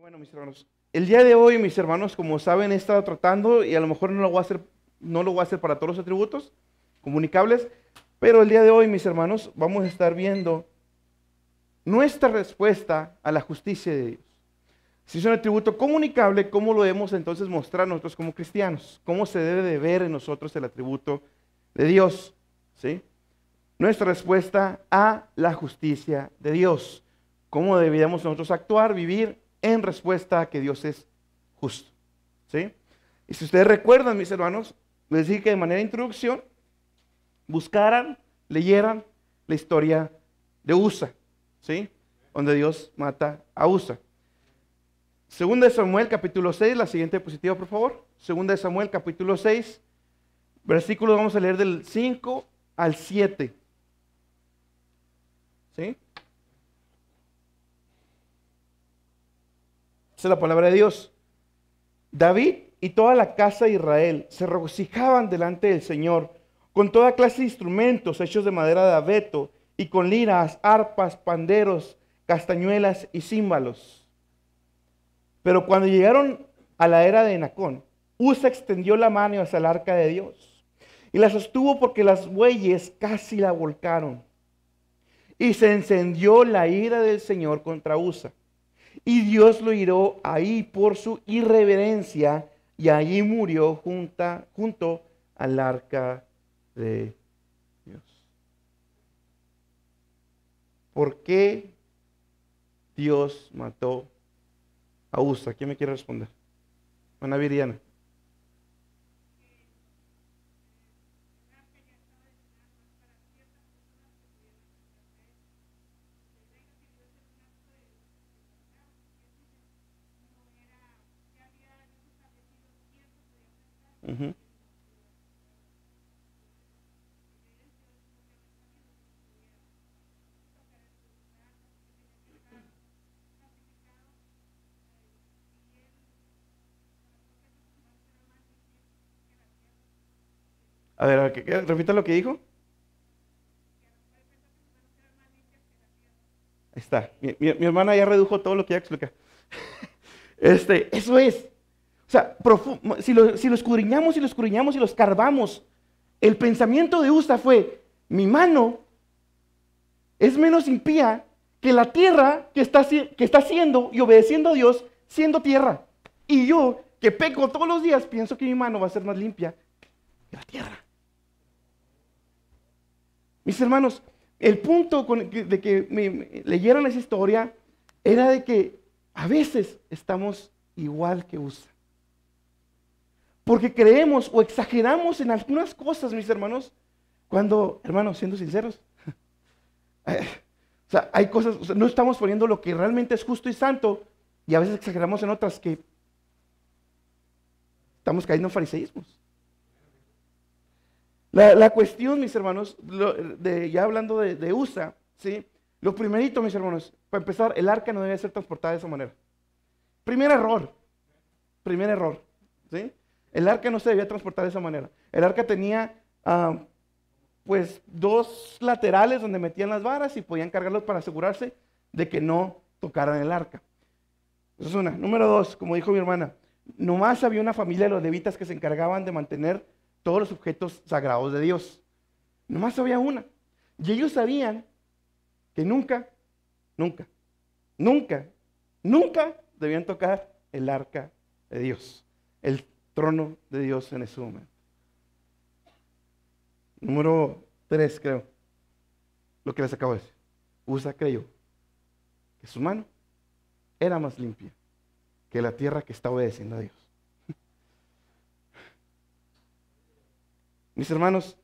Bueno, mis hermanos, el día de hoy, mis hermanos, como saben, he estado tratando y a lo mejor no lo voy a hacer para todos los atributos comunicables, pero el día de hoy, mis hermanos, vamos a estar viendo nuestra respuesta a la justicia de Dios. Si es un atributo comunicable, ¿cómo lo debemos entonces mostrar nosotros como cristianos? ¿Cómo se debe de ver en nosotros el atributo de Dios? ¿Sí? Nuestra respuesta a la justicia de Dios. ¿Cómo deberíamos nosotros actuar, vivir en respuesta a que Dios es justo? ¿Sí? Y si ustedes recuerdan, mis hermanos, les dije que de manera de introducción buscaran, leyeran la historia de Usa, ¿sí? Donde Dios mata a Usa. Segunda de Samuel, capítulo 6, la siguiente diapositiva, por favor. Segunda de Samuel, capítulo 6, versículos vamos a leer del 5 al 7. ¿Sí? Esa es la palabra de Dios. David y toda la casa de Israel se regocijaban delante del Señor con toda clase de instrumentos hechos de madera de abeto y con liras, arpas, panderos, castañuelas y címbalos. Pero cuando llegaron a la era de Enacón, Usa extendió la mano hacia el arca de Dios y la sostuvo porque las bueyes casi la volcaron. Y se encendió la ira del Señor contra Usa. Y Dios lo hirió ahí por su irreverencia y allí murió junto al arca de Dios. ¿Por qué Dios mató a Usa? ¿Quién me quiere responder? Ana Viriana. Uh-huh. A ver, repita lo que dijo. Ahí está. Mi hermana ya redujo todo lo que ya explica. Eso es. O sea, si lo escudriñamos y lo escudriñamos y lo escarbamos, el pensamiento de Usa fue: mi mano es menos impía que la tierra que está haciendo y obedeciendo a Dios, siendo tierra. Y yo, que peco todos los días, pienso que mi mano va a ser más limpia que la tierra. Mis hermanos, el punto de que me leyeran esa historia era de que a veces estamos igual que Usa. Porque creemos o exageramos en algunas cosas, mis hermanos, cuando, hermanos, siendo sinceros, o sea, hay cosas, o sea, no estamos poniendo lo que realmente es justo y santo, y a veces exageramos en otras que estamos cayendo en fariseísmos. La cuestión, mis hermanos, ya hablando de Usa, ¿sí? Lo primerito, mis hermanos, para empezar, el arca no debe ser transportada de esa manera. Primer error, ¿sí? El arca no se debía transportar de esa manera. El arca tenía, pues, dos laterales donde metían las varas y podían cargarlos para asegurarse de que no tocaran el arca. Esa es una. Número dos, como dijo mi hermana, nomás había una familia de los levitas que se encargaban de mantener todos los objetos sagrados de Dios. Nomás había una. Y ellos sabían que nunca debían tocar el arca de Dios, el trono de Dios en ese momento. Número 3, creo, lo que les acabo de decir. Usa creyó que su mano era más limpia que la tierra que está obedeciendo a Dios. Mis hermanos,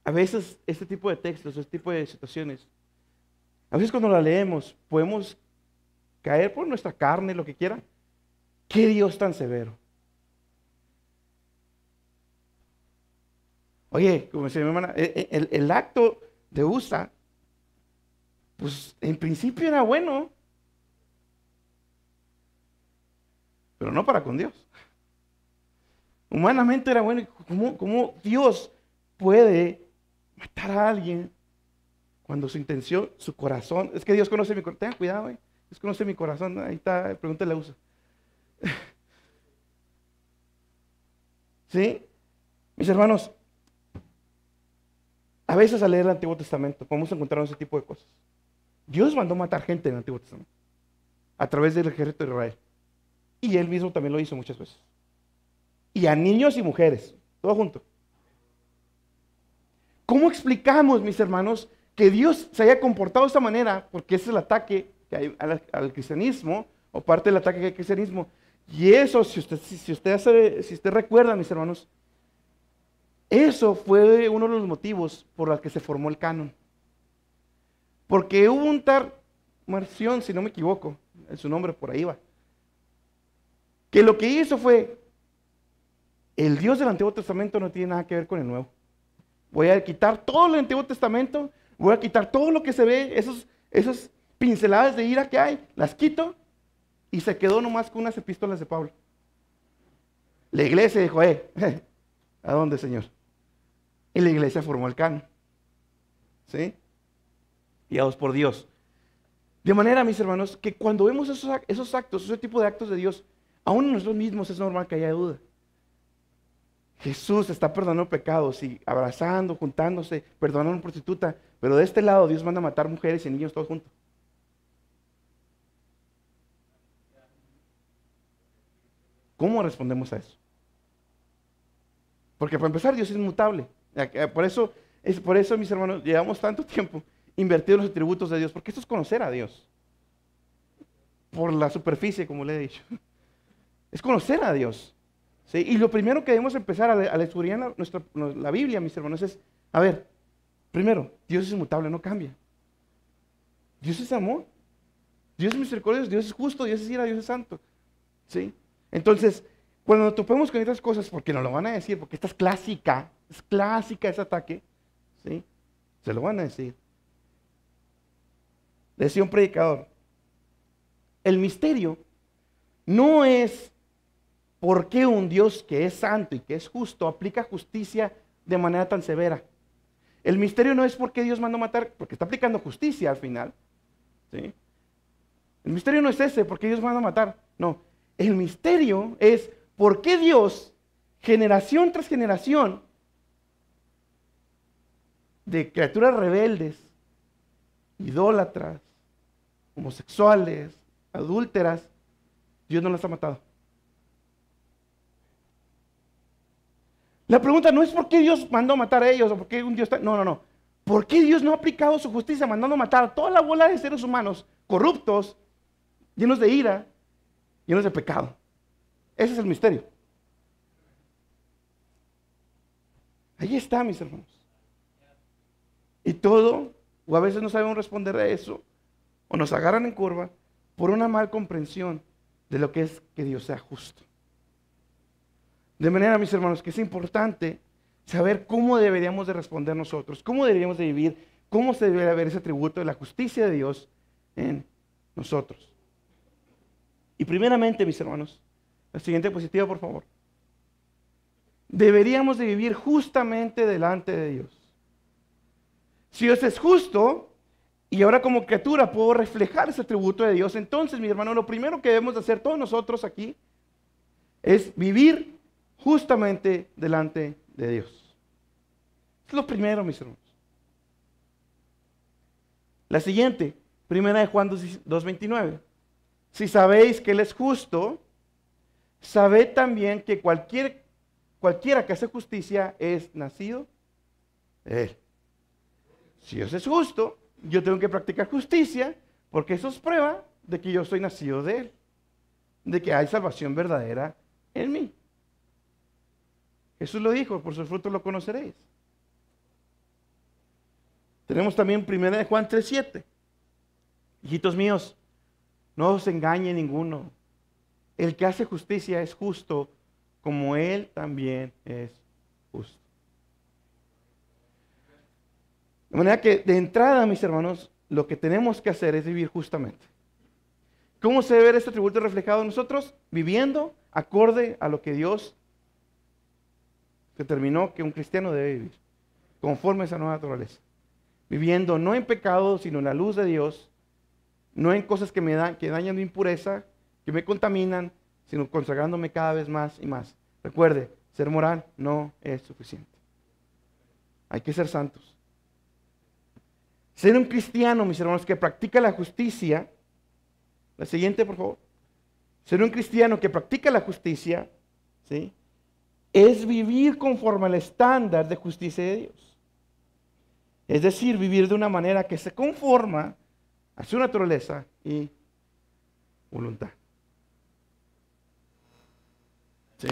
a veces este tipo de textos, este tipo de situaciones, a veces cuando la leemos podemos caer por nuestra carne, lo que quiera. ¿Qué Dios tan severo? Oye, como decía mi hermana, el acto de Usa, pues en principio era bueno, pero no para con Dios. Humanamente era bueno. ¿Cómo Dios puede matar a alguien cuando su intención, su corazón? Es que Dios conoce mi corazón. Tengan cuidado, Dios conoce mi corazón, ahí está, pregúntale a Usa. ¿Sí? Mis hermanos, a veces al leer el Antiguo Testamento podemos encontrar ese tipo de cosas. Dios mandó matar gente en el Antiguo Testamento a través del ejército de Israel. Y él mismo también lo hizo muchas veces. Y a niños y mujeres, todo junto. ¿Cómo explicamos, mis hermanos, que Dios se haya comportado de esta manera? Porque ese es el ataque que hay al cristianismo, o parte del ataque que hay al cristianismo. Y eso, si usted recuerda, mis hermanos, eso fue uno de los motivos por los que se formó el canon. Porque hubo un tal Marción, si no me equivoco, en su nombre por ahí va, que lo que hizo fue, el Dios del Antiguo Testamento no tiene nada que ver con el Nuevo. Voy a quitar todo el Antiguo Testamento, voy a quitar todo lo que se ve, esas pinceladas de ira que hay, las quito, y se quedó nomás con unas epístolas de Pablo. La iglesia dijo, ¿a dónde, Señor? Y la iglesia formó el canon. ¿Sí? Guiados por Dios. De manera, mis hermanos, que cuando vemos esos actos, ese tipo de actos de Dios, aún en nosotros mismos es normal que haya duda. Jesús está perdonando pecados y abrazando, juntándose, perdonando a una prostituta, pero de este lado Dios manda a matar mujeres y niños todos juntos. ¿Cómo respondemos a eso? Porque para empezar Dios es inmutable. Por eso, mis hermanos, llevamos tanto tiempo invertido en los atributos de Dios, porque esto es conocer a Dios. Por la superficie, como le he dicho. Es conocer a Dios. ¿Sí? Y lo primero que debemos empezar a estudiar la Biblia, mis hermanos, es, a ver, primero, Dios es inmutable, no cambia. Dios es amor. Dios es misericordioso, Dios es justo, Dios es ira, Dios es santo. ¿Sí? Entonces, cuando nos topemos con estas cosas, porque nos lo van a decir, porque esta es clásica ese ataque, ¿sí? Se lo van a decir. Decía un predicador, el misterio no es por qué un Dios que es santo y que es justo aplica justicia de manera tan severa. El misterio no es por qué Dios mandó matar, porque está aplicando justicia al final. ¿Sí? El misterio no es ese, por qué Dios mandó matar. No, el misterio es por qué Dios, generación tras generación, de criaturas rebeldes, idólatras, homosexuales, adúlteras, Dios no las ha matado. La pregunta no es por qué Dios mandó matar a ellos o por qué un Dios está... No. ¿Por qué Dios no ha aplicado su justicia mandando matar a toda la bola de seres humanos corruptos, llenos de ira, llenos de pecado? Ese es el misterio. Ahí está, mis hermanos. Y todo, o a veces no sabemos responder a eso, o nos agarran en curva por una mal comprensión de lo que es que Dios sea justo. De manera, mis hermanos, que es importante saber cómo deberíamos de responder nosotros, cómo deberíamos de vivir, cómo se debe ver ese atributo de la justicia de Dios en nosotros. Y primeramente, mis hermanos, la siguiente diapositiva, por favor. Deberíamos de vivir justamente delante de Dios. Si Dios es justo, y ahora como criatura puedo reflejar ese atributo de Dios, entonces, mi hermano, lo primero que debemos de hacer todos nosotros aquí es vivir justamente delante de Dios. Es lo primero, mis hermanos. La siguiente, primera de Juan 2:29. Si sabéis que Él es justo, sabed también que cualquiera que hace justicia es nacido de Él. Si Dios es justo, yo tengo que practicar justicia, porque eso es prueba de que yo soy nacido de Él, de que hay salvación verdadera en mí. Jesús lo dijo, por sus frutos lo conoceréis. Tenemos también 1 Juan 3:7. Hijitos míos, no os engañe ninguno. El que hace justicia es justo, como Él también es justo. De manera que de entrada, mis hermanos, lo que tenemos que hacer es vivir justamente. ¿Cómo se debe ver este atributo reflejado en nosotros? Viviendo acorde a lo que Dios determinó que un cristiano debe vivir, conforme a esa nueva naturaleza. Viviendo no en pecado, sino en la luz de Dios, no en cosas que dañan mi impureza, que me contaminan, sino consagrándome cada vez más y más. Recuerde, ser moral no es suficiente. Hay que ser santos. Ser un cristiano, mis hermanos, que practica la justicia. La siguiente, por favor. Ser un cristiano que practica la justicia, ¿sí?, es vivir conforme al estándar de justicia de Dios. Es decir, vivir de una manera que se conforma a su naturaleza y voluntad. ¿Sí?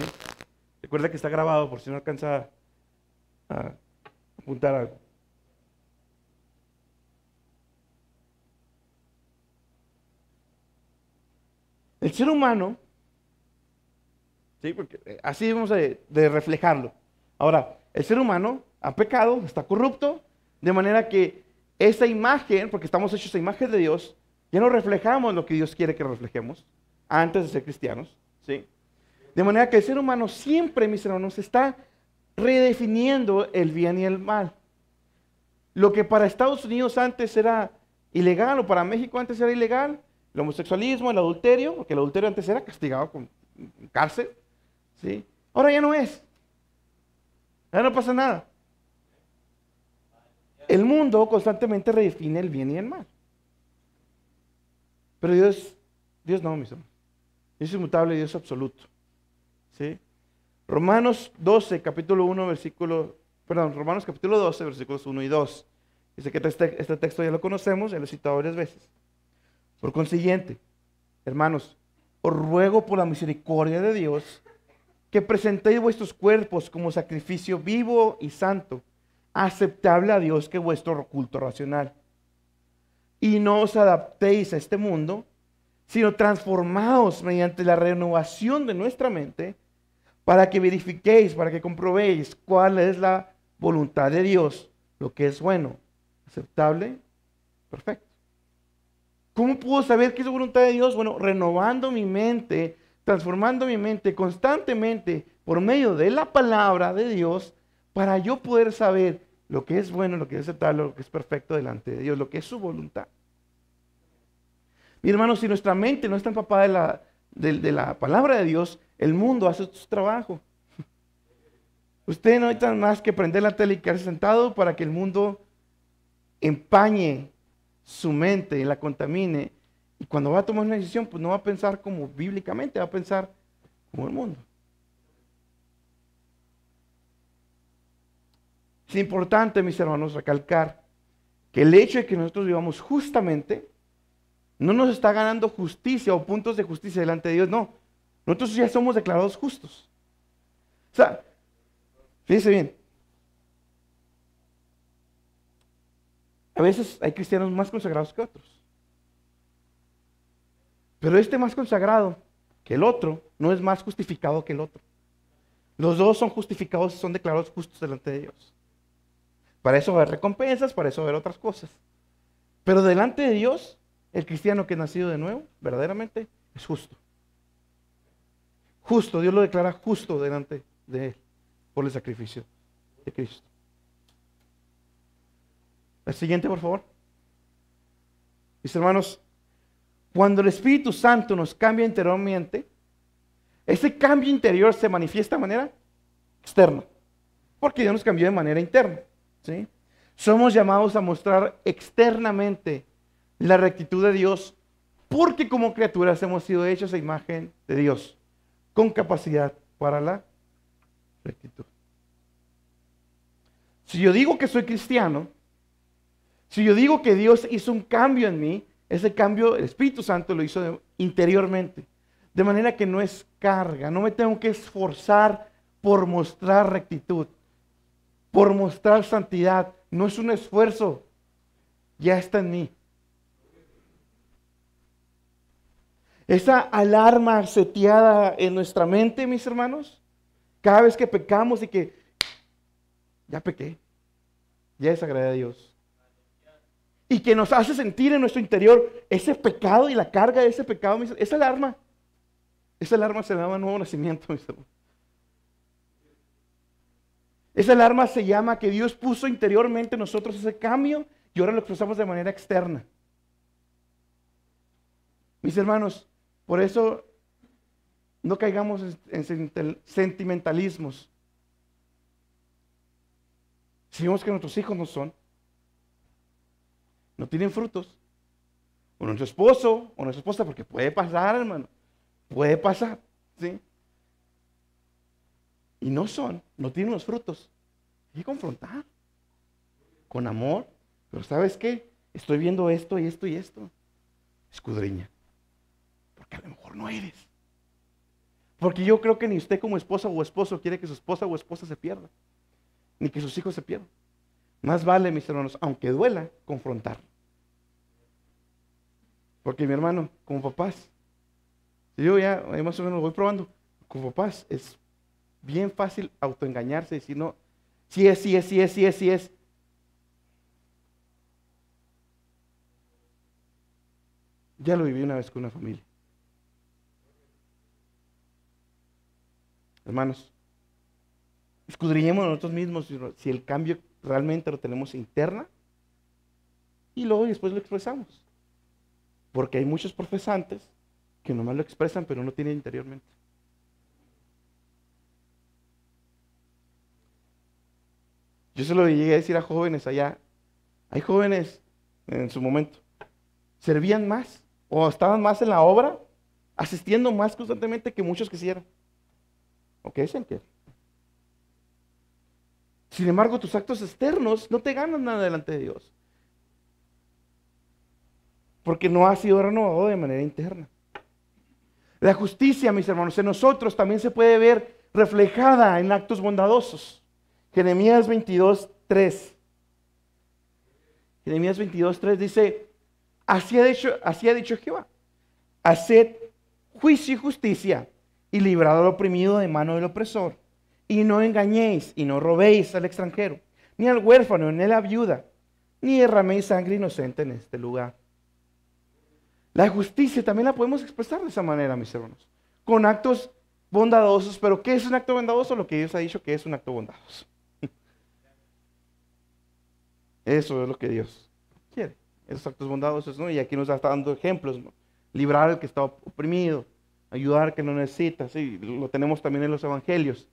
Recuerda que está grabado por si no alcanza a apuntar algo. El ser humano, ¿sí?, porque así debemos de reflejarlo. Ahora, el ser humano ha pecado, está corrupto, de manera que esa imagen, porque estamos hechos a imagen de Dios, ya no reflejamos lo que Dios quiere que reflejemos antes de ser cristianos, ¿sí? De manera que el ser humano siempre, mis hermanos, está redefiniendo el bien y el mal. Lo que para Estados Unidos antes era ilegal, o para México antes era ilegal, el homosexualismo, el adulterio, porque el adulterio antes era castigado con cárcel, ¿sí?, ahora ya no es. Ya no pasa nada. El mundo constantemente redefine el bien y el mal. Pero Dios no, mis hermanos. Dios es inmutable, Dios es absoluto. ¿Sí? Romanos capítulo 12, versículos 1 y 2. Dice que este texto ya lo conocemos, ya lo he citado varias veces. Por consiguiente, hermanos, os ruego por la misericordia de Dios que presentéis vuestros cuerpos como sacrificio vivo y santo, aceptable a Dios, que es vuestro culto racional. Y no os adaptéis a este mundo, sino transformaos mediante la renovación de nuestra mente, para que verifiquéis, para que comprobéis cuál es la voluntad de Dios, lo que es bueno, aceptable, perfecto. ¿Cómo puedo saber qué es la voluntad de Dios? Bueno, renovando mi mente, transformando mi mente constantemente por medio de la palabra de Dios, para yo poder saber lo que es bueno, lo que es aceptable, lo que es perfecto delante de Dios, lo que es su voluntad. Mi hermano, si nuestra mente no está empapada de la palabra de Dios, el mundo hace su trabajo. Usted no necesita más que prender la tele y quedarse sentado para que el mundo empañe su mente y la contamine. Y cuando va a tomar una decisión, pues no va a pensar como bíblicamente, va a pensar como el mundo. Es importante, mis hermanos, recalcar que el hecho de que nosotros vivamos justamente no nos está ganando justicia o puntos de justicia delante de Dios, no. Nosotros ya somos declarados justos. O sea, fíjense bien. A veces hay cristianos más consagrados que otros. Pero este más consagrado que el otro no es más justificado que el otro. Los dos son justificados y son declarados justos delante de Dios. Para eso va a haber recompensas, para eso va a haber otras cosas. Pero delante de Dios, el cristiano que ha nacido de nuevo, verdaderamente, es justo. Justo, Dios lo declara justo delante de Él, por el sacrificio de Cristo. El siguiente, por favor. Mis hermanos, cuando el Espíritu Santo nos cambia interiormente, ese cambio interior se manifiesta de manera externa, porque Dios nos cambió de manera interna, ¿sí? Somos llamados a mostrar externamente la rectitud de Dios, porque como criaturas hemos sido hechos a imagen de Dios, con capacidad para la rectitud. Si yo digo que soy cristiano, si yo digo que Dios hizo un cambio en mí, ese cambio el Espíritu Santo lo hizo interiormente, de manera que no es carga, no me tengo que esforzar por mostrar rectitud, por mostrar santidad, no es un esfuerzo, ya está en mí. Esa alarma seteada en nuestra mente, mis hermanos, cada vez que pecamos y que ya pequé, ya desagradé a Dios. Y que nos hace sentir en nuestro interior ese pecado y la carga de ese pecado, esa alarma se llama nuevo nacimiento, mis hermanos. Esa alarma se llama que Dios puso interiormente en nosotros ese cambio y ahora lo expresamos de manera externa. Mis hermanos, por eso no caigamos en sentimentalismos. Si vemos que nuestros hijos no tienen frutos, o nuestro esposo o nuestra esposa, porque puede pasar, hermano, puede pasar, ¿sí? Y no tienen los frutos. Hay que confrontar con amor, pero ¿sabes qué? Estoy viendo esto y esto y esto. Escudriña, porque a lo mejor no eres. Porque yo creo que ni usted como esposa o esposo quiere que su esposa o esposa se pierda, ni que sus hijos se pierdan. Más vale, mis hermanos, aunque duela, confrontar. Porque mi hermano, como papás, si yo ya más o menos lo voy probando, como papás es bien fácil autoengañarse y decir, no, sí es. Ya lo viví una vez con una familia. Hermanos, escudriñemos nosotros mismos si el cambio realmente lo tenemos interna y luego después lo expresamos. Porque hay muchos profesantes que nomás lo expresan pero no tienen interiormente. Yo se lo llegué a decir a jóvenes allá. Hay jóvenes en su momento, servían más o estaban más en la obra, asistiendo más constantemente que muchos quisieran. ¿O qué dicen que? Sin embargo, tus actos externos no te ganan nada delante de Dios. Porque no has sido renovado de manera interna. La justicia, mis hermanos, en nosotros también se puede ver reflejada en actos bondadosos. Jeremías 22:3. Jeremías 22:3 dice, así ha dicho Jehová, haced juicio y justicia y librad al oprimido de mano del opresor. Y no engañéis y no robéis al extranjero, ni al huérfano, ni a la viuda, ni derraméis sangre inocente en este lugar. La justicia también la podemos expresar de esa manera, mis hermanos, con actos bondadosos. Pero ¿qué es un acto bondadoso? Lo que Dios ha dicho que es un acto bondadoso. Eso es lo que Dios quiere, esos actos bondadosos, ¿no? Y aquí nos está dando ejemplos, ¿no? Librar al que está oprimido, ayudar al que no necesita, sí, lo tenemos también en los evangelios.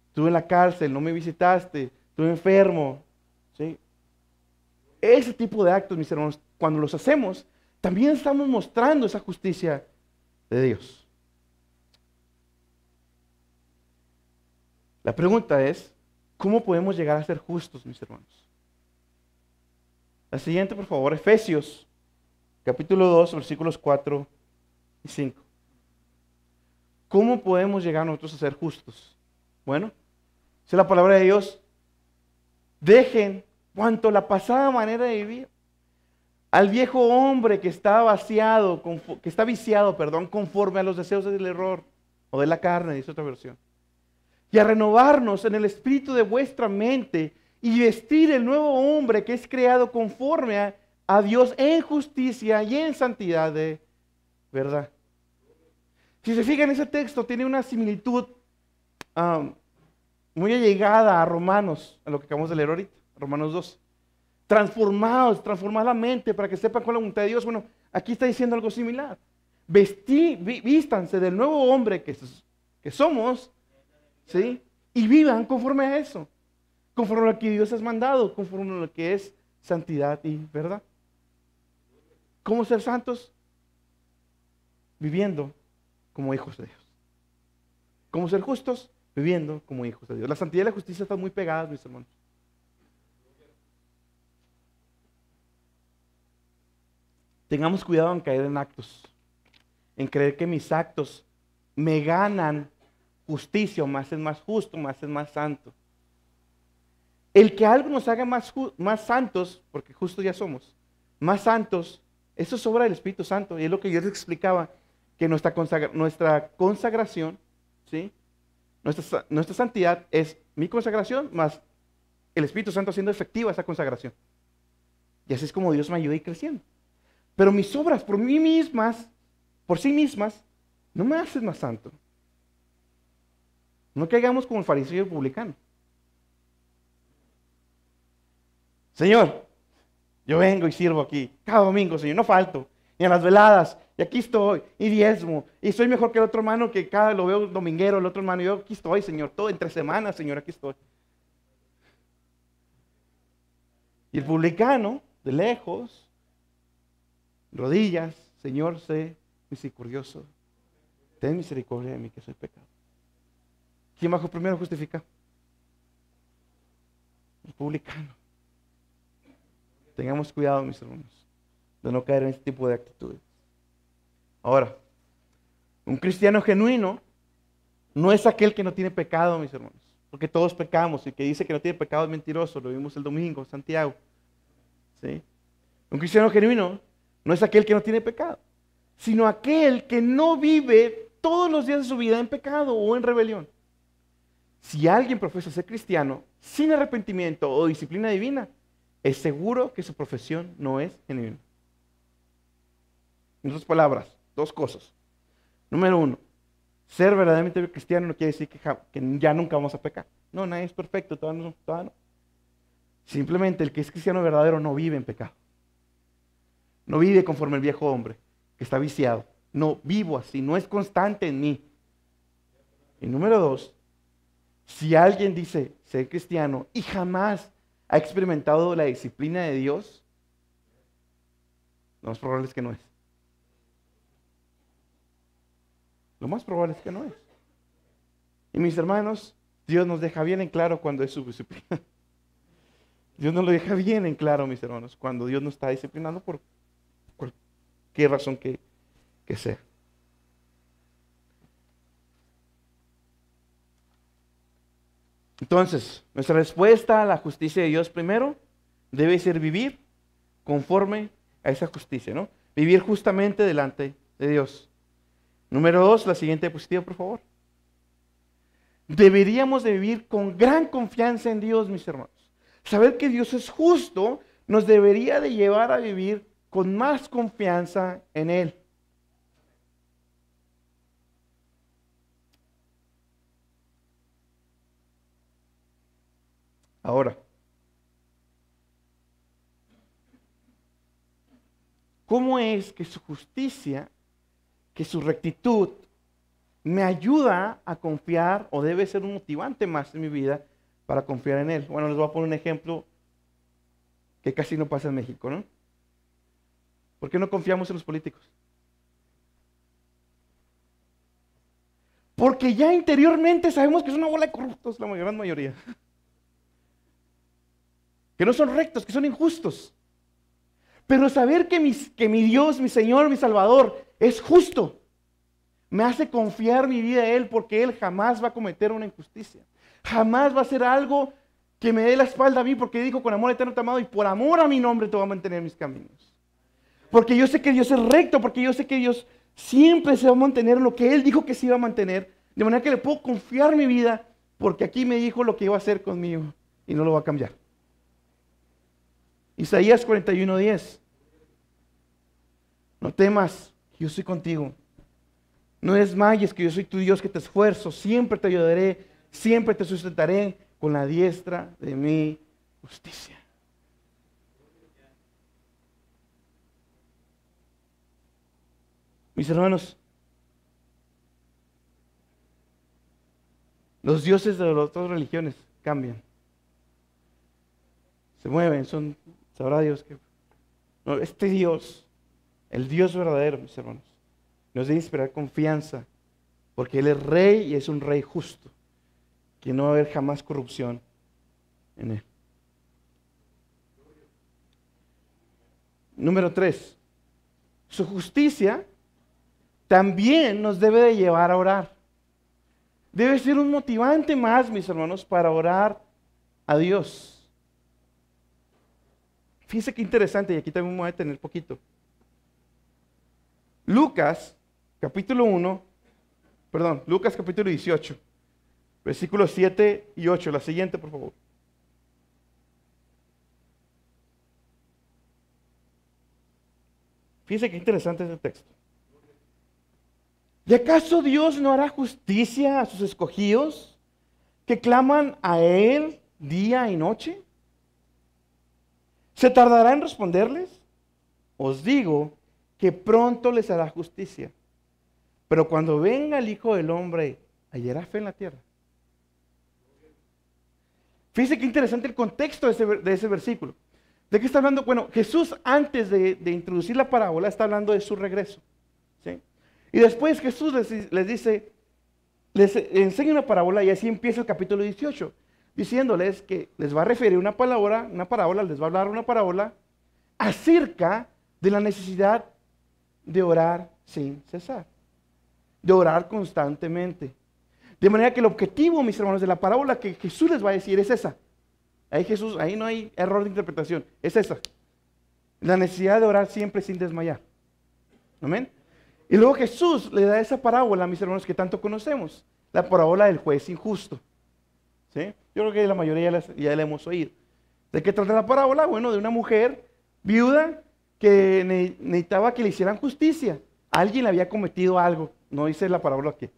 Estuve en la cárcel, no me visitaste, estuve enfermo, ¿sí? Ese tipo de actos, mis hermanos, cuando los hacemos, también estamos mostrando esa justicia de Dios. La pregunta es, ¿cómo podemos llegar a ser justos, mis hermanos? La siguiente, por favor, Efesios, capítulo 2, versículos 4 y 5. ¿Cómo podemos llegar nosotros a ser justos? Bueno, dice la palabra de Dios, dejen cuanto la pasada manera de vivir al viejo hombre que está viciado, conforme a los deseos del error o de la carne, dice otra versión, y a renovarnos en el espíritu de vuestra mente y vestir el nuevo hombre que es creado conforme a Dios en justicia y en santidad de verdad. Si se fijan, ese texto tiene una similitud muy allegada a Romanos, a lo que acabamos de leer ahorita, Romanos 2. Transformad la mente para que sepan cuál es la voluntad de Dios. Bueno, aquí está diciendo algo similar. Vístanse del nuevo hombre que somos, ¿sí? Y vivan conforme a eso, conforme a lo que Dios has mandado, conforme a lo que es santidad y verdad. ¿Cómo ser santos? Viviendo como hijos de Dios. ¿Cómo ser justos? Viviendo como hijos de Dios. La santidad y la justicia están muy pegadas, mis hermanos. Tengamos cuidado en caer en actos, en creer que mis actos me ganan justicia, o me hacen más justo, me hacen más santo. El que algo nos haga más santos, porque justos ya somos, más santos, eso es obra del Espíritu Santo. Y es lo que yo les explicaba, que nuestra consagración, ¿sí? Nuestra santidad es mi consagración más el Espíritu Santo haciendo efectiva esa consagración. Y así es como Dios me ayuda a ir creciendo. Pero mis obras por sí mismas, no me hacen más santo. No caigamos como el fariseo y el publicano. Señor, yo vengo y sirvo aquí cada domingo, Señor, no falto. Ni a las veladas, y aquí estoy, y diezmo, y soy mejor que el otro hermano que cada lo veo dominguero, el otro hermano, y yo aquí estoy, Señor, todo entre semanas, Señor, aquí estoy. Y el publicano, de lejos, rodillas, Señor, sé misericordioso, ten misericordia de mí que soy pecado. ¿Quién bajó primero justifica? El publicano. Tengamos cuidado, mis hermanos, de no caer en este tipo de actitudes. Ahora, un cristiano genuino no es aquel que no tiene pecado, mis hermanos, porque todos pecamos, y el que dice que no tiene pecado es mentiroso, lo vimos el domingo, Santiago. ¿Sí? Un cristiano genuino no es aquel que no tiene pecado, sino aquel que no vive todos los días de su vida en pecado o en rebelión. Si alguien profesa ser cristiano sin arrepentimiento o disciplina divina, es seguro que su profesión no es genuina. En otras palabras, dos cosas. Número uno, ser verdaderamente cristiano no quiere decir que ya nunca vamos a pecar. No, nadie es perfecto, todavía no. Simplemente el que es cristiano verdadero no vive en pecado. No vive conforme el viejo hombre, que está viciado. No vivo así, no es constante en mí. Y número dos, si alguien dice ser cristiano y jamás ha experimentado la disciplina de Dios, lo más probable es que no es. Lo más probable es que no es. Y mis hermanos, Dios nos deja bien en claro cuando es su disciplina. Dios nos lo deja bien en claro, mis hermanos, cuando Dios nos está disciplinando por cualquier razón que sea. Entonces, nuestra respuesta a la justicia de Dios primero debe ser vivir conforme a esa justicia, ¿no? Vivir justamente delante de Dios. Número dos, la siguiente diapositiva, por favor. Deberíamos de vivir con gran confianza en Dios, mis hermanos. Saber que Dios es justo nos debería de llevar a vivir con más confianza en Él. Ahora, ¿cómo es que su justicia, que su rectitud me ayuda a confiar o debe ser un motivante más en mi vida para confiar en Él? Bueno, les voy a poner un ejemplo que casi no pasa en México, ¿no? ¿Por qué no confiamos en los políticos? Porque ya interiormente sabemos que es una bola de corruptos, la gran mayoría. Que no son rectos, que son injustos. Pero saber que mi Dios, mi Señor, mi Salvador es justo, me hace confiar mi vida a Él, porque Él jamás va a cometer una injusticia. Jamás va a hacer algo que me dé la espalda a mí, porque dijo: con amor eterno te he amado y por amor a mi nombre te voy a mantener mis caminos. Porque yo sé que Dios es recto, porque yo sé que Dios siempre se va a mantener lo que Él dijo que se iba a mantener. De manera que le puedo confiar mi vida, porque aquí me dijo lo que iba a hacer conmigo y no lo va a cambiar. Isaías 41:10. No temas, yo soy contigo. No desmayes, que yo soy tu Dios, que te esfuerzo. Siempre te ayudaré, siempre te sustentaré con la diestra de mi justicia. Mis hermanos, los dioses de las otras religiones cambian. Se mueven, sabrá Dios que... No, este Dios, el Dios verdadero, mis hermanos, nos debe inspirar confianza, porque Él es rey y es un rey justo, que no va a haber jamás corrupción en Él. Número 3, su justicia también nos debe de llevar a orar. Debe ser un motivante más, mis hermanos, para orar a Dios. Fíjense qué interesante, y aquí también me voy a detener poquito. Lucas capítulo 18, versículos 7 y 8. La siguiente, por favor. Fíjense qué interesante este texto. ¿Y acaso Dios no hará justicia a sus escogidos que claman a Él día y noche? ¿Se tardará en responderles? Os digo que pronto les hará justicia. Pero cuando venga el Hijo del Hombre, ¿hallará fe en la tierra? Fíjense qué interesante el contexto de ese versículo. ¿De qué está hablando? Bueno, Jesús antes de introducir la parábola está hablando de su regreso, ¿sí? Y después Jesús les dice, les enseña una parábola y así empieza el capítulo 18, diciéndoles que les va a referir una parábola, les va a hablar una parábola acerca de la necesidad de orar sin cesar, de orar constantemente. De manera que el objetivo, mis hermanos, de la parábola que Jesús les va a decir es esa. Ahí no hay error de interpretación, es esa. La necesidad de orar siempre sin desmayar. Amén. Y luego Jesús le da esa parábola, mis hermanos, que tanto conocemos, la parábola del juez injusto. ¿Sí? Yo creo que la mayoría ya la hemos oído. ¿De qué trata la parábola? Bueno, de una mujer viuda que necesitaba que le hicieran justicia. Alguien le había cometido algo, no dice la parábola aquí.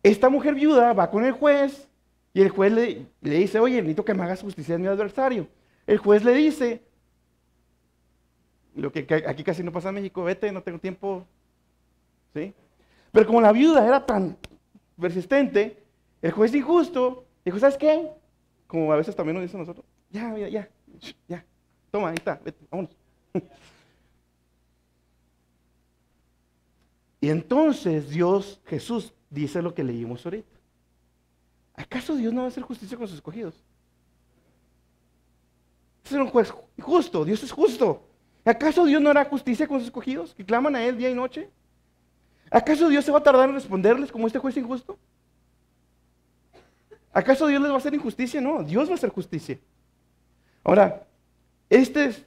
Esta mujer viuda va con el juez y el juez le dice, oye, necesito que me hagas justicia de mi adversario. El juez le dice, lo que aquí casi no pasa en México, vete, no tengo tiempo. ¿Sí? Pero como la viuda era tan persistente, el juez injusto dijo, ¿sabes qué? Como a veces también nos dicen nosotros, ya, toma, ahí está, vete, vámonos. Y entonces Jesús dice lo que leímos ahorita. ¿Acaso Dios no va a hacer justicia con sus escogidos? Es un juez justo, Dios es justo. ¿Acaso Dios no hará justicia con sus escogidos que claman a Él día y noche? ¿Acaso Dios se va a tardar en responderles como este juez injusto? ¿Acaso Dios les va a hacer injusticia? No, Dios va a hacer justicia. Ahora, este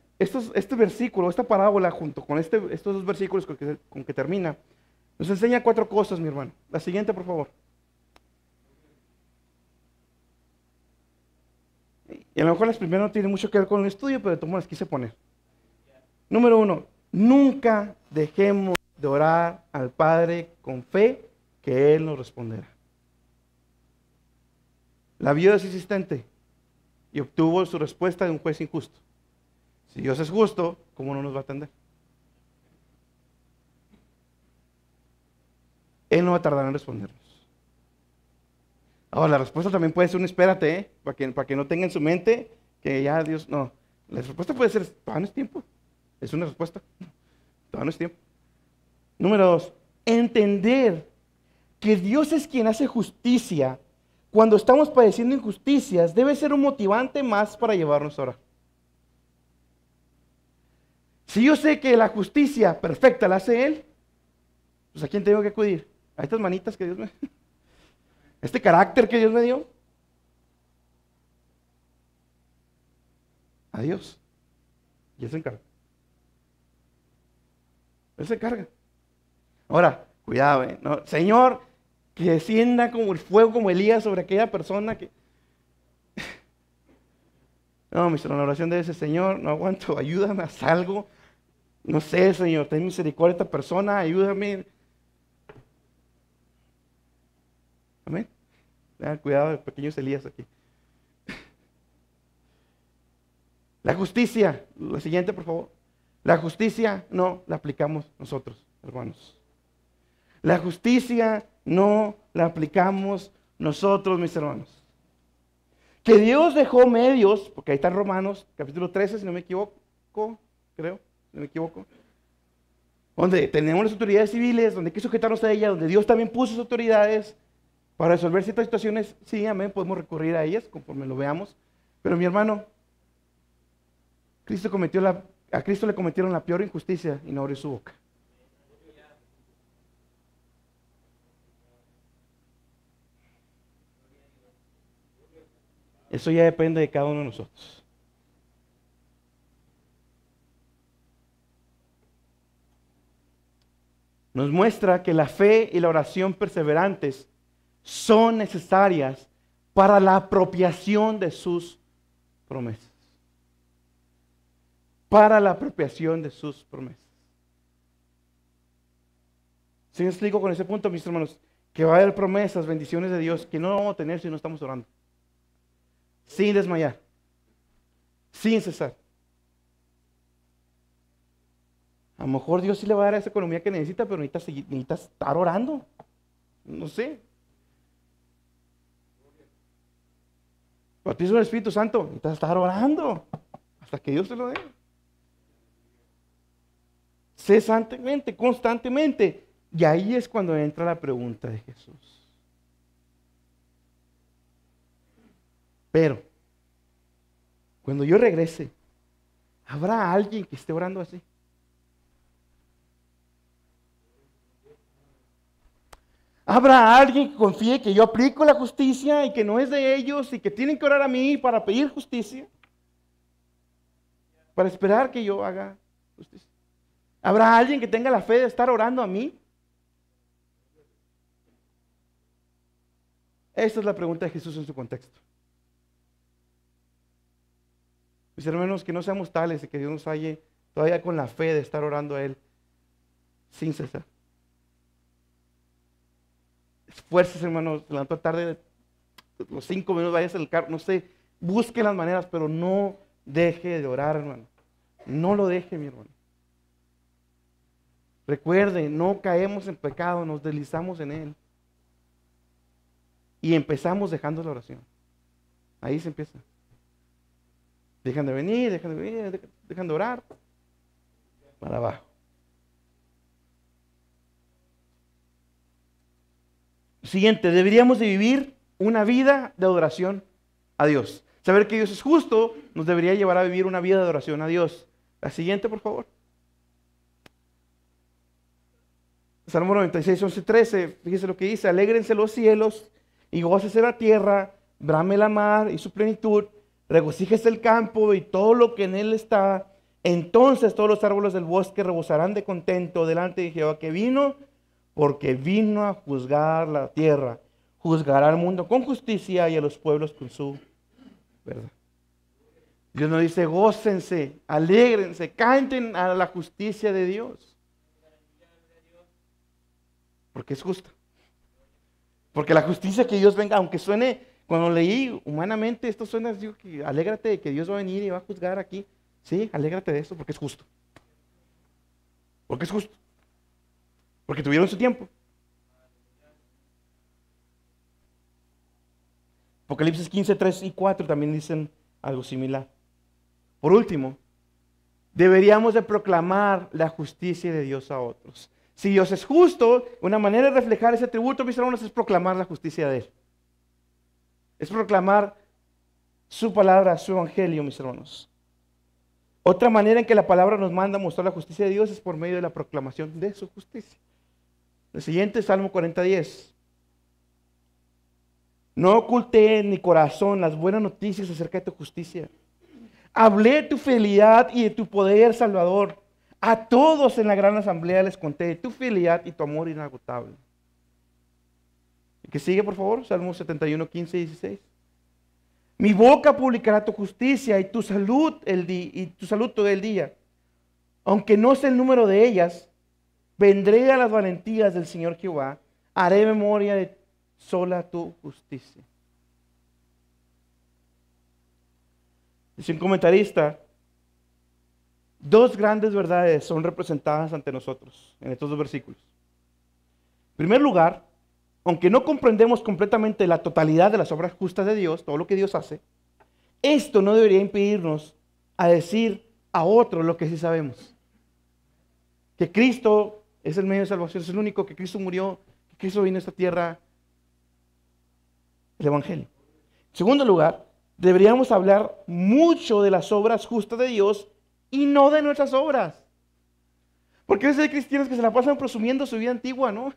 versículo, esta parábola junto con estos dos versículos con que termina, nos enseña 4 cosas, mi hermano. La siguiente, por favor. Y a lo mejor las primeras no tienen mucho que ver con el estudio, pero de todas maneras las quise poner. Número 1, nunca dejemos de orar al Padre con fe que Él nos responderá. La viuda es insistente y obtuvo su respuesta de un juez injusto. Si Dios es justo, ¿cómo no nos va a atender? Él no va a tardar en respondernos. Ahora, la respuesta también puede ser un espérate, para que no tenga en su mente que ya Dios, no. La respuesta puede ser, todavía no es tiempo. Es una respuesta, todavía no es tiempo. Número 2, entender que Dios es quien hace justicia. Cuando estamos padeciendo injusticias, debe ser un motivante más para llevarnos a orar. Si yo sé que la justicia perfecta la hace Él, pues ¿a quién tengo que acudir? A estas manitas que Dios me... este carácter que Dios me dio. A Dios. Y Él se encarga. Él se encarga. Ahora, cuidado, no, Señor, que descienda como el fuego, como Elías sobre aquella persona que... No, mi oración debe ser, Señor, no aguanto, ayúdame, haz algo. No sé, Señor, ten misericordia de esta persona, ayúdame. Amén. Cuidado de pequeños Elías aquí. La justicia, la siguiente, por favor. La justicia no la aplicamos nosotros, hermanos. La justicia no la aplicamos nosotros, mis hermanos. Que Dios dejó medios, porque ahí está en Romanos, capítulo 13, si no me equivoco, creo, si no me equivoco, donde tenemos las autoridades civiles, donde hay que sujetarnos a ellas, donde Dios también puso sus autoridades para resolver ciertas situaciones. Sí, amén, podemos recurrir a ellas conforme lo veamos. Pero mi hermano, a Cristo le cometieron la peor injusticia y no abrió su boca. Eso ya depende de cada uno de nosotros. Nos muestra que la fe y la oración perseverantes son necesarias para la apropiación de sus promesas. Para la apropiación de sus promesas. ¿Sí me explico con ese punto, mis hermanos? Que va a haber promesas, bendiciones de Dios que no vamos a tener si no estamos orando. Sin desmayar. Sin cesar. A lo mejor Dios sí le va a dar esa economía que necesita, pero necesita estar orando. No sé. Bautismo del Espíritu Santo, necesita estar orando hasta que Dios te lo dé. Cesantemente, constantemente. Y ahí es cuando entra la pregunta de Jesús. Pero, cuando yo regrese, ¿habrá alguien que esté orando así? ¿Habrá alguien que confíe que yo aplico la justicia y que no es de ellos y que tienen que orar a mí para pedir justicia? Para esperar que yo haga justicia. ¿Habrá alguien que tenga la fe de estar orando a mí? Esta es la pregunta de Jesús en su contexto. Mis hermanos, que no seamos tales y que Dios nos halle todavía con la fe de estar orando a Él sin cesar. Esfuerces, hermanos, levantó tarde, los 5 minutos, vayas al carro, no sé, busque las maneras, pero no deje de orar, hermano. No lo deje, mi hermano. Recuerde, no caemos en pecado, nos deslizamos en él. Y empezamos dejando la oración. Ahí se empieza. Dejan de venir, dejan de orar. Para abajo. Siguiente, deberíamos de vivir una vida de adoración a Dios. Saber que Dios es justo nos debería llevar a vivir una vida de adoración a Dios. La siguiente, por favor. Salmo 96, 11, 13. Fíjese lo que dice. Alégrense los cielos y gócese la tierra, brame la mar y su plenitud, regocíjese el campo y todo lo que en él está. Entonces todos los árboles del bosque rebosarán de contento delante de Jehová que vino, porque vino a juzgar la tierra. Juzgará al mundo con justicia y a los pueblos con su verdad. Dios nos dice, gócense, alégrense, canten a la justicia de Dios. Porque es justa. Porque la justicia que Dios venga, aunque suene, cuando leí humanamente, esto suena, digo, que alégrate de que Dios va a venir y va a juzgar aquí. Sí, alégrate de eso porque es justo. Porque es justo. Porque tuvieron su tiempo. Apocalipsis 15, 3 y 4 también dicen algo similar. Por último, deberíamos de proclamar la justicia de Dios a otros. Si Dios es justo, una manera de reflejar ese atributo, mis hermanos, es proclamar la justicia de Él. Es proclamar su palabra, su evangelio, mis hermanos. Otra manera en que la palabra nos manda a mostrar la justicia de Dios es por medio de la proclamación de su justicia. El siguiente es Salmo 40:10. No oculté en mi corazón las buenas noticias acerca de tu justicia. Hablé de tu fidelidad y de tu poder salvador. A todos en la gran asamblea les conté de tu fidelidad y tu amor inagotable. ¿Y qué sigue, por favor? Salmo 71, 15 y 16. Mi boca publicará tu justicia y tu salud todo el día. Aunque no sé el número de ellas, vendré a las valentías del Señor Jehová. Haré memoria de sola tu justicia. Dice un comentarista, dos grandes verdades son representadas ante nosotros en estos dos versículos. En primer lugar, aunque no comprendemos completamente la totalidad de las obras justas de Dios, todo lo que Dios hace, esto no debería impedirnos a decir a otros lo que sí sabemos. Que Cristo es el medio de salvación, es el único, que Cristo murió, que Cristo vino a esta tierra, el Evangelio. En segundo lugar, deberíamos hablar mucho de las obras justas de Dios y no de nuestras obras. Porque a veces hay cristianos que se la pasan presumiendo su vida antigua, ¿no?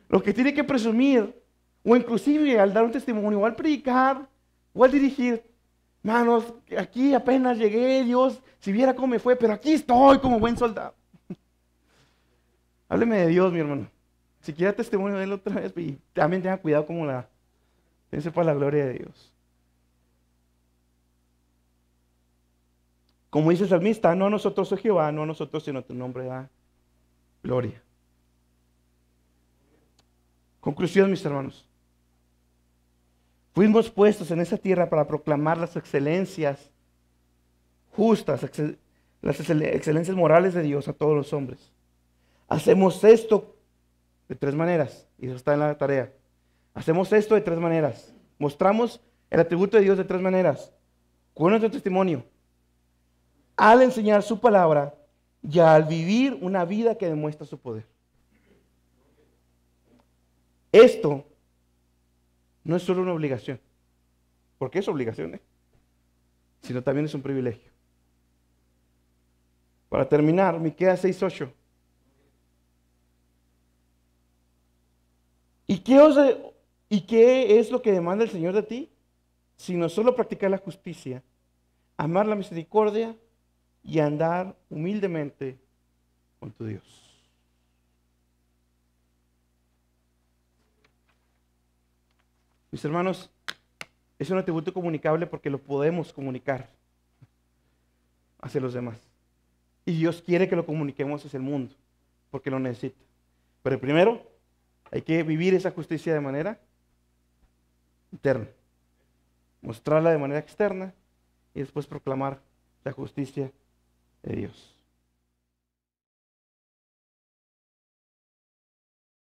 Lo que tiene que presumir, o inclusive al dar un testimonio, o al predicar, o al dirigir, hermanos, aquí apenas llegué, Dios, si viera cómo me fue, pero aquí estoy como buen soldado. Hábleme de Dios, mi hermano. Si quiere testimonio de él otra vez, y también tenga cuidado como piense para la gloria de Dios. Como dice el salmista, no a nosotros, oh Jehová, no a nosotros, sino a tu nombre da gloria. Conclusión, mis hermanos. Fuimos puestos en esa tierra para proclamar las excelencias justas, las excelencias morales de Dios a todos los hombres. Hacemos esto de tres maneras, y eso está en la tarea. Hacemos esto de tres maneras. Mostramos el atributo de Dios de tres maneras. Con nuestro testimonio, al enseñar su palabra y al vivir una vida que demuestra su poder. Esto no es solo una obligación, porque es obligación, sino también es un privilegio. Para terminar, Miqueas 6:8. ¿Y qué es lo que demanda el Señor de ti? Sino solo practicar la justicia, amar la misericordia y andar humildemente con tu Dios. Mis hermanos, es un atributo comunicable porque lo podemos comunicar hacia los demás. Y Dios quiere que lo comuniquemos hacia el mundo, porque lo necesita. Pero primero, hay que vivir esa justicia de manera interna, mostrarla de manera externa y después proclamar la justicia de Dios.